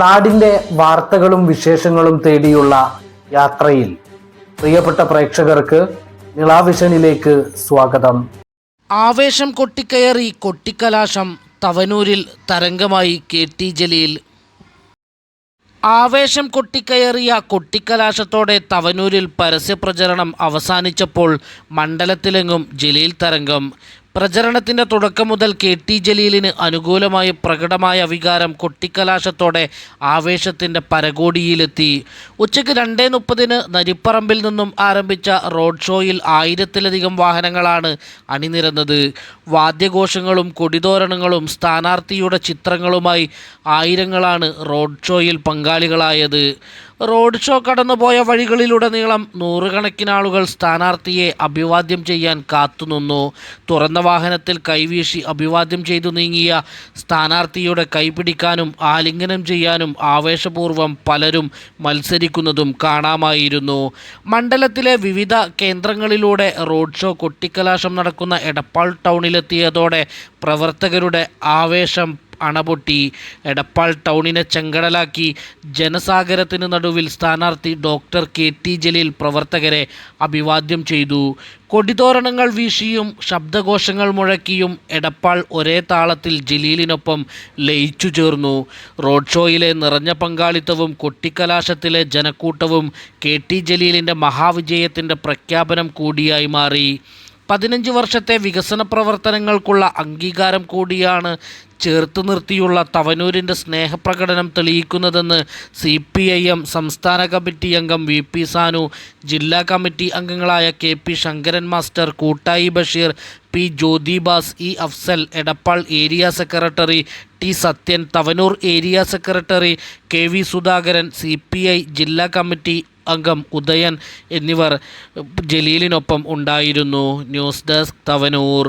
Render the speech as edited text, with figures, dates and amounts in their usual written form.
നാടിന്റെ വാർത്തകളും വിശേഷങ്ങളും തേടിയുള്ള യാത്രയിൽ പ്രിയപ്പെട്ട പ്രേക്ഷകർക്ക് നിളാവിഷനിലേക്ക് സ്വാഗതം. ആവേശം കൊട്ടിക്കയറി കൊട്ടിക്കലാശം, തവനൂരിൽ തരംഗമായി KT ജലീൽ. ആവേശം കൊട്ടിക്കയറിയ കൊട്ടിക്കലാശത്തോടെ തവനൂരിൽ പരസ്യപ്രചരണം അവസാനിച്ചപ്പോൾ മണ്ഡലത്തിലെങ്ങും ജലീൽ തരംഗം. പ്രചരണത്തിൻ്റെ തുടക്കം മുതൽ KT ജലീലിന് അനുകൂലമായി പ്രകടമായ വികാരം കൊട്ടിക്കലാശത്തോടെ ആവേശത്തിൻ്റെ പരകോടിയിലെത്തി. ഉച്ചയ്ക്ക് 2:30 നരിപ്പറമ്പിൽ നിന്നും ആരംഭിച്ച റോഡ് ഷോയിൽ 1000-ലധികം വാഹനങ്ങളാണ് അണിനിരന്നത്. വാദ്യഘോഷങ്ങളും കൊടിതോരണങ്ങളും സ്ഥാനാർത്ഥിയുടെ ചിത്രങ്ങളുമായി ആയിരങ്ങളാണ് റോഡ് ഷോയിൽ പങ്കാളികളായത്. റോഡ് ഷോ കടന്നുപോയ വഴികളിലുടനീളം നൂറുകണക്കിന് ആളുകൾ സ്ഥാനാർത്ഥിയെ അഭിവാദ്യം ചെയ്യാൻ കാത്തുനിന്നു. തുറന്ന വാഹനത്തിൽ കൈവീശി അഭിവാദ്യം ചെയ്തു നീങ്ങിയ സ്ഥാനാർത്ഥിയുടെ കൈപിടിക്കാനും ആലിംഗനം ചെയ്യാനും ആവേശപൂർവ്വം പലരും മത്സരിക്കുന്നതും കാണാമായിരുന്നു. മണ്ഡലത്തിലെ വിവിധ കേന്ദ്രങ്ങളിലൂടെ റോഡ് ഷോ കൊട്ടിക്കലാശം നടക്കുന്ന എടപ്പാൾ ടൗണിലെത്തിയതോടെ പ്രവർത്തകരുടെ ആവേശം അണപൊട്ടി. എടപ്പാൾ ടൗണിനെ ചെങ്കടലാക്കി ജനസാഗരത്തിന് നടുവിൽ സ്ഥാനാർത്ഥി ഡോക്ടർ KT ജലീൽ പ്രവർത്തകരെ അഭിവാദ്യം ചെയ്തു. കൊടിതോരണങ്ങൾ വീശിയും ശബ്ദഘോഷങ്ങൾ മുഴക്കിയും എടപ്പാൾ ഒരേ താളത്തിൽ ജലീലിനൊപ്പം ലയിച്ചു ചേർന്നു. റോഡ് ഷോയിലെ നിറഞ്ഞ പങ്കാളിത്തവും കൊട്ടിക്കലാശത്തിലെ ജനക്കൂട്ടവും KT ജലീലിൻ്റെ മഹാവിജയത്തിൻ്റെ പ്രഖ്യാപനം കൂടിയായി മാറി. 15 വർഷത്തെ വികസന പ്രവർത്തനങ്ങൾക്കുള്ള അംഗീകാരം കൂടിയാണ് ചേർത്ത് നിർത്തിയുള്ള തവനൂരിൻ്റെ സ്നേഹപ്രകടനം തെളിയിക്കുന്നതെന്ന് CPIM സംസ്ഥാന കമ്മിറ്റി അംഗം VP സാനു, ജില്ലാ കമ്മിറ്റി അംഗങ്ങളായ KP Sankaran master, Koottayi Basheer, P Jyothibas, E Afsal, Edappal area secretary T Sathyan, Thavanur area secretary KV Sudhakaran, CPI ജില്ലാ കമ്മിറ്റി അംഗം ഉദയൻ എന്നിവർ ജലീലിനൊപ്പം ഉണ്ടായിരുന്നു. News desk Thavanur.